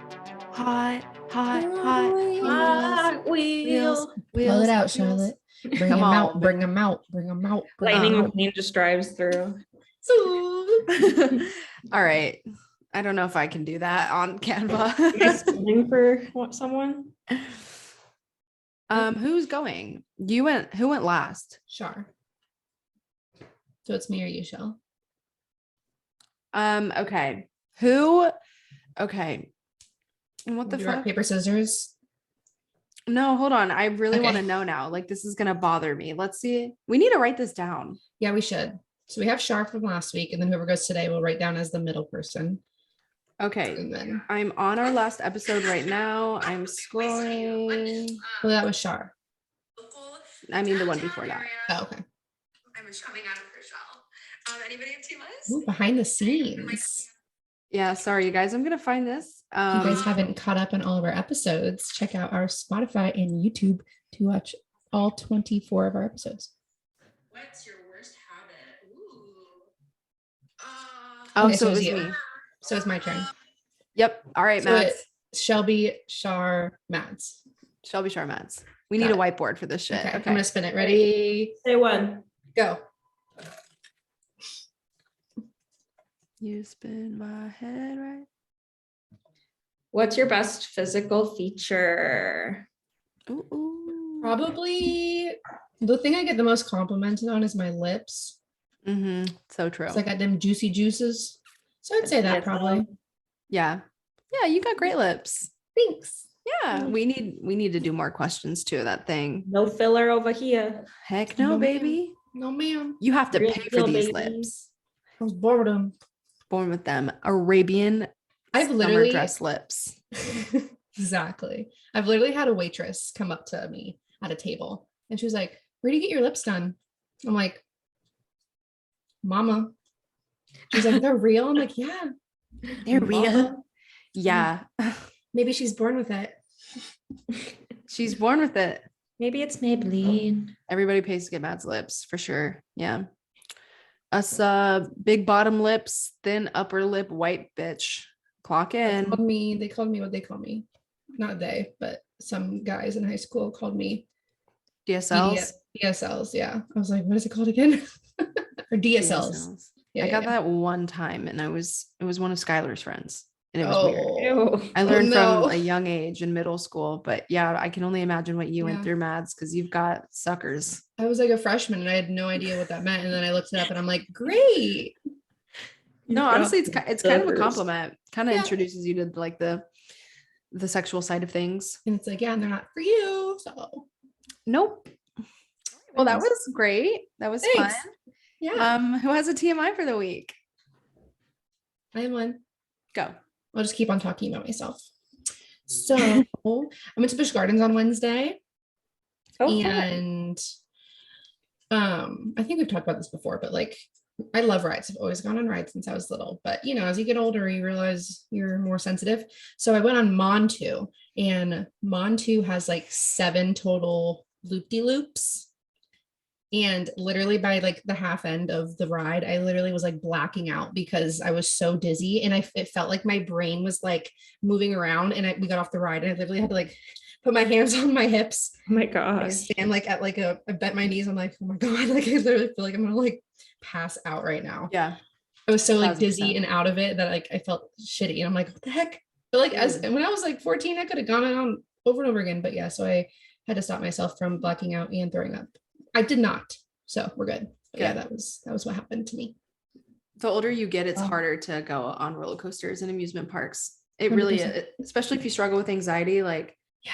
wheels. Pull it out, Charlotte. Bring them out. Bring them out. Bring them out. Lightning McQueen just drives through. All right. I don't know if I can do that on Canva. Am I for someone? Who's going? Who went last? Char. So it's me or you, Shell. Okay. Okay. And what the fuck? Rock, paper, scissors. No, hold on. I really Okay. want to know now. Like, this is going to bother me. Let's see. We need to write this down. Yeah, we should. So we have Shar from last week, and then whoever goes today will write down as the middle person. Okay. And then I'm on our last episode right now. I'm scrolling. well, that was Shar. I mean, the one before that. Oh, okay. I was coming out of her shell. Anybody have TMIs? Ooh, behind the scenes. Yeah, sorry, you guys. I'm going to find this. If you guys haven't caught up on all of our episodes, check out our Spotify and YouTube to watch all 24 of our episodes. What's your worst habit? Oh, Okay, so it was you. me. So it's my turn. Yep. All right, So Mads. Shelby, Shar, Mads. Shelby Shar Mads. We Got need a it. whiteboard for this shit. Okay, Okay. I'm gonna spin it. Ready? Say one. Go. You spin my head right. What's your best physical feature? Ooh. Probably the thing I get the most complimented on is my lips. Mm-hmm. So true. It's like I got them juicy juices. So I'd say that Yes, probably. Yeah. Yeah, you got great lips. Thanks. Yeah, we need to do more questions too. That thing. No filler over here. Heck no, No, ma'am. baby. No, ma'am. You have to Real pay for deal, these baby. lips. I was born with them. Born with them. Arabian I've summer literally dress lips. Exactly. I've literally had a waitress come up to me at a table and she was like, "Where do you get your lips done?" I'm like, "Mama." She's like, "They're real?" I'm like, "Yeah, They're Mama." real. Yeah. Maybe she's born with it. She's born with it. Maybe it's Maybelline. Everybody pays to get Matt's lips for sure. Yeah. Us big bottom lips, thin upper lip, white bitch. Clock in. They called me what they call me. Not they, but some guys in high school called me DSLs. DSLs. Yeah. I was like, what is it called again? Or DSLs. Yeah, I got yeah. that one time and it was one of Skylar's friends. And it was weird. Ew. I learned no. from a young age in middle school, but yeah, I can only imagine what you went Yeah. through, Mads, because you've got suckers. I was like a freshman and I had no idea what that meant. And then I looked it up and I'm like, great. No, honestly, it's kind of a Suckers. compliment. Kind of Yeah. introduces you to like the sexual side of things. And it's like, yeah, and they're not for you. So Nope. Well, that was great. That was Thanks. fun. yeah. Who has a TMI for the week? I am one. Go. I'll just keep on talking about myself. So I went to Busch Gardens on Wednesday. Oh, fun. And I think we've talked about this before, but like I love rides. I've always gone on rides since I was little, but you know, as you get older, you realize you're more sensitive. So I went on Montu, and Montu has like 7 total loop-de-loops. And literally by like the half end of the ride, I literally was like blacking out because I was so dizzy, and it felt like my brain was like moving around. And we got off the ride, and I literally had to like put my hands on my hips. Oh my I gosh. stand like at like I bent my knees. I'm like, oh my God, like I literally feel like I'm gonna like pass out right now. Yeah. I was so like dizzy 1000%. and out of it that like I felt shitty. And I'm like, what the heck? But like when I was like 14, I could have gone on over and over again. But yeah, so I had to stop myself from blacking out and throwing up. I did not. So we're good. But yeah, that was what happened to me. The older you get, it's Wow. harder to go on roller coasters and amusement parks. It really 100%. is, especially if you struggle with anxiety. Like, Yeah.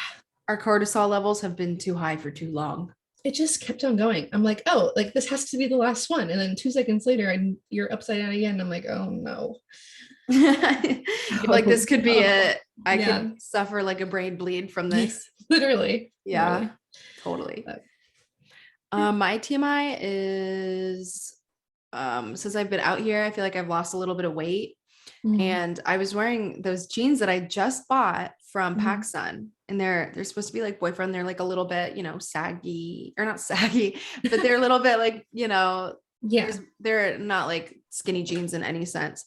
our cortisol levels have been too high for too long. It just kept on going. I'm like, oh, like this has to be the last one. And then 2 seconds later, you're upside down again. I'm like, oh no. Like this could be it. I Yeah. could suffer like a brain bleed from this. Literally. Yeah, Literally. totally. But- My TMI is since I've been out here, I feel like I've lost a little bit of weight. Mhm. And I was wearing those jeans that I just bought from Mhm. PacSun, and they're supposed to be like boyfriend. They're like a little bit, saggy, or not saggy, but they're a little bit like, Yeah. they're not like skinny jeans in any sense.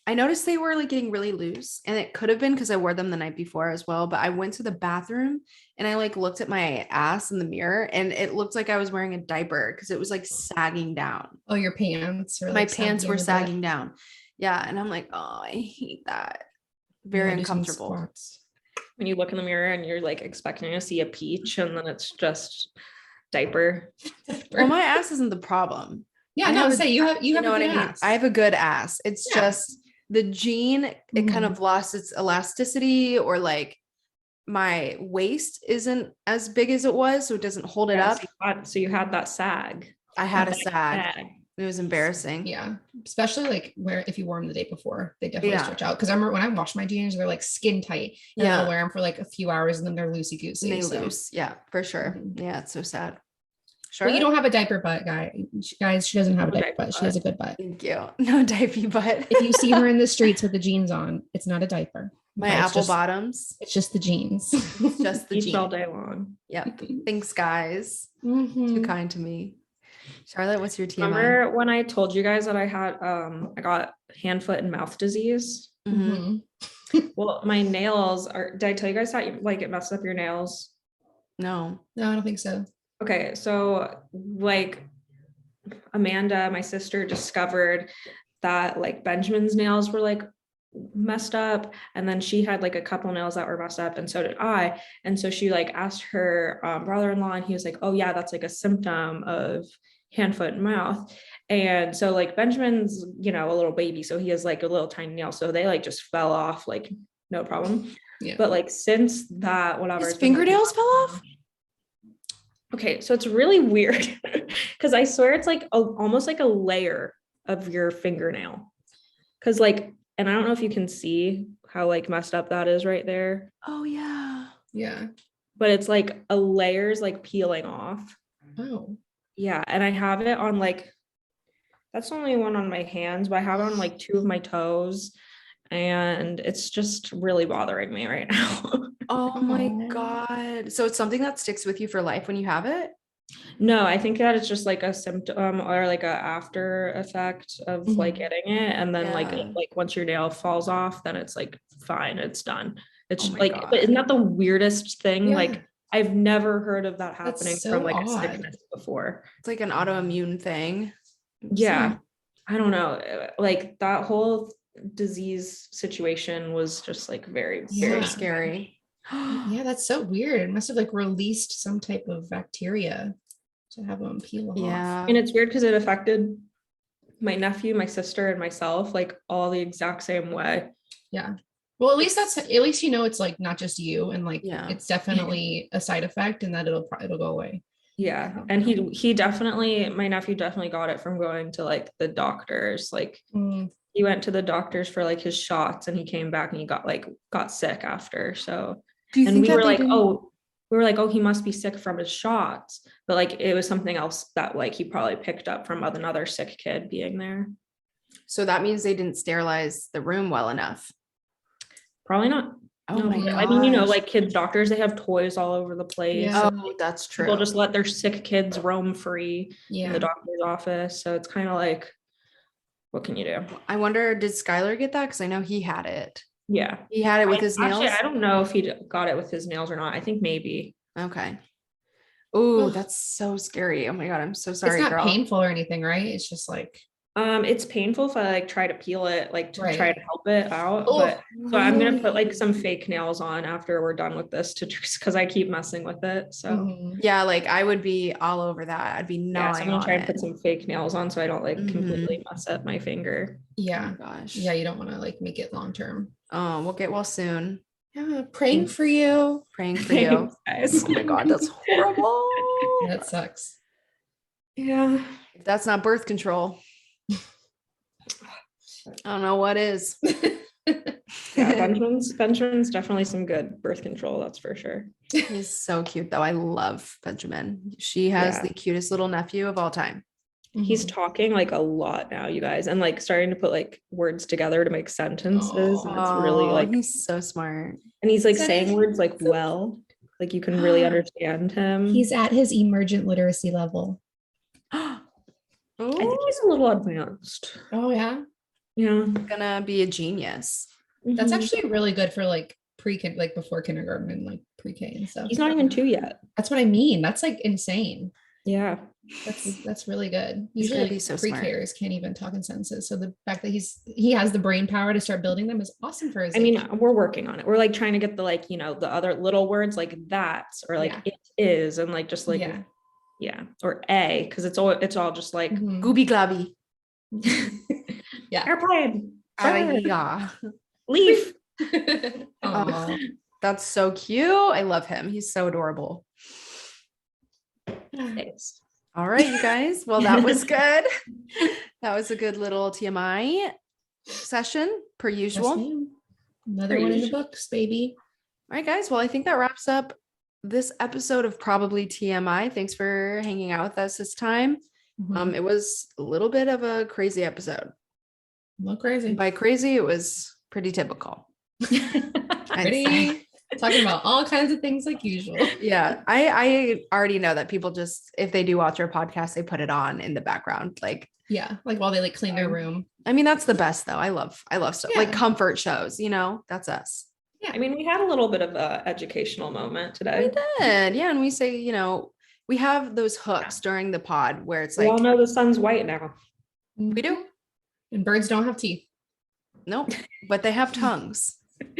I noticed they were like getting really loose, and it could have been because I wore them the night before as well. But I went to the bathroom and I like looked at my ass in the mirror, and it looked like I was wearing a diaper because it was like sagging down. Oh, your pants. Or, My like, pants sagging were a bit. sagging down. Yeah. And I'm like, oh, I hate that. Very Yeah, do some uncomfortable. squats. When you look in the mirror and you're like expecting to see a peach, and then it's just diaper. Well, my ass isn't the problem. Yeah, I no, have a- say you have You a know what good I mean? ass. I have a good ass. It's Yeah. just the jean, it kind Mhm. of lost its elasticity, or like my waist isn't as big as it was, so it doesn't hold it up. So you had that sag. I had a sag. It was embarrassing. Yeah. Especially like where if you wore them the day before, they definitely stretch out. Cause I remember when I wash my jeans, they're like skin tight. And I'll wear them for like a few hours and then they're loosey goosey. They lose. Yeah, for sure. Yeah, it's so sad. Sure. Well, you don't have a diaper butt, guys. She doesn't have a diaper butt. She has a good butt. Thank you. No diaper butt. If you see her in the streets with the jeans on, it's not a diaper. My apple bottoms. It's just the jeans. It's just the jeans all day long. Yep. Thanks, guys. Too kind to me. Charlotte, what's your TMI? Remember when I told you guys that I had I got hand, foot, and mouth disease? Well, my nails are. Did I tell you guys that like it messed up your nails? No, I don't think so. Okay, so like Amanda, my sister, discovered that like Benjamin's nails were like messed up, and then she had like a couple nails that were messed up, and so did I. And so she like asked her brother-in-law, and he was like, oh yeah, that's like a symptom of hand, foot, and mouth. And so like Benjamin's, you know, a little baby, so he has like a little tiny nail, so they like just fell off like no problem. Yeah. But like since that, whatever, his fingernails fell off. Okay, so it's really weird because I swear it's like almost like a layer of your fingernail, because like, and I don't know if you can see how like messed up that is right there. Oh yeah. Yeah. But it's like a layer's like peeling off. Oh. Yeah, and I have it on like, that's only one on my hands, but I have it on like 2 of my toes, and it's just really bothering me right now. Oh my God. So it's something that sticks with you for life when you have it? No, I think that it's just like a symptom or like a after effect of like getting it. And then like once your nail falls off, then it's like fine, it's done. It's like, but isn't that the weirdest thing? Yeah. Like I've never heard of that happening from like a sickness before. It's like an autoimmune thing. Yeah. I don't know. Like that whole disease situation was just like very, very scary. Yeah, that's so weird. It must have like released some type of bacteria to have them peel off. Yeah. And it's weird because it affected my nephew, my sister, and myself like all the exact same way. Yeah. Well, at least you know it's like not just you, and like it's definitely a side effect, and that it'll go away. Yeah. And he definitely, my nephew definitely got it from going to like the doctors. Like he went to the doctors for like his shots, and he came back and he got sick after. So and we were like, oh, he must be sick from his shots. But like it was something else that like he probably picked up from another sick kid being there. So that means they didn't sterilize the room well enough. Probably not. Oh no, my God. I mean, you know, like kids' doctors, they have toys all over the place. Yeah. Oh, that's true. People just let their sick kids roam free in the doctor's office. So it's kind of like, what can you do? I wonder, did Skylar get that? Because I know he had it. Yeah. He had it with his nails. Actually, I don't know if he got it with his nails or not. I think maybe. Okay. Oh, that's so scary. Oh my God, I'm so sorry. It's not painful or anything, right? It's just like it's painful if I like try to peel it, like to try to help it out. But so I'm gonna put like some fake nails on after we're done with this to just because I keep messing with it. So yeah, like I would be all over that. I'd be gnawing. So I'm gonna try and put some fake nails on so I don't like completely mess up my finger. Yeah. Oh my gosh. Yeah, you don't want to like make it long term. Oh, we'll get well soon. Yeah, praying for you. Praying for you. Guys. Oh my God, that's horrible. That sucks. Yeah. If that's not birth control, I don't know what is. Yeah, Benjamin's definitely some good birth control, that's for sure. He's so cute though. I love Benjamin. She has the cutest little nephew of all time. He's talking like a lot now, you guys, and like starting to put like words together to make sentences. And it's really like he's so smart. And he's like saying words like like you can really understand him. He's at his emergent literacy level. I think he's a little advanced. Oh yeah. Yeah. Gonna be a genius. That's actually really good for like like before kindergarten and like pre-K and stuff. He's not even 2 yet. That's what I mean. That's like insane. Yeah. That's really good. He's Usually be so pre-Kers can't even talk in sentences. So the fact that he has the brain power to start building them is awesome for his age. mean, we're working on it. We're like trying to get the like, you know, the other little words like that or like it is and like just like or a because it's all just like gooby globby. Airplane. Yeah. Leaf. Oh, That's so cute. I love him. He's so adorable. Thanks. All right, you guys. Well, that was good. That was a good little TMI session per usual. Yes, another one in the books, baby. All right, guys. Well, I think that wraps up this episode of Probably TMI. Thanks for hanging out with us this time. It was a little bit of a crazy episode. Not crazy. And by crazy, it was pretty typical. Pretty talking about all kinds of things like usual. Yeah, I already know that people just, if they do watch our podcast, they put it on in the background, like while they like clean their room. I mean, that's the best though. I love stuff like comfort shows. That's us. Yeah, I mean, we had a little bit of a educational moment today. We did, yeah, and we say, we have those hooks during the pod where it's like, we all know the sun's white now. We do, and birds don't have teeth. Nope, but they have tongues.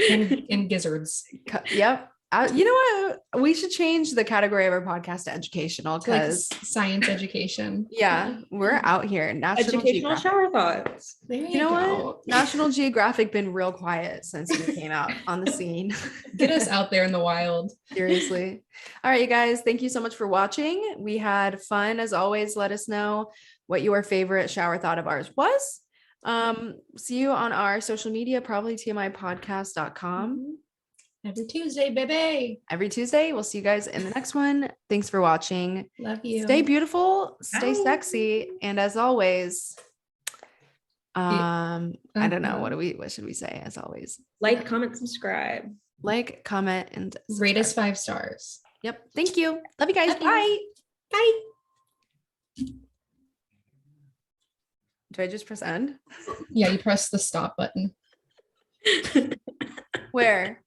and gizzards. Yep. You know what? We should change the category of our podcast to educational, because science education. Yeah, we're out here. Educational shower thoughts. There you know what? National Geographic been real quiet since we came out on the scene. Get us out there in the wild. Seriously. All right, you guys. Thank you so much for watching. We had fun as always. Let us know what your favorite shower thought of ours was. See you on our social media, probably tmipodcast.com. Every Tuesday, baby. Every Tuesday. We'll see you guys in the next one. Thanks for watching. Love you. Stay beautiful, stay Bye. sexy, and as always, I don't know, what should we say as always? Like, comment, subscribe. Like, comment, and subscribe. Rate us 5 stars. Yep. Thank you. Love you guys. Love you. Bye. Bye. Do I just press end? Yeah, you press the stop button. Where?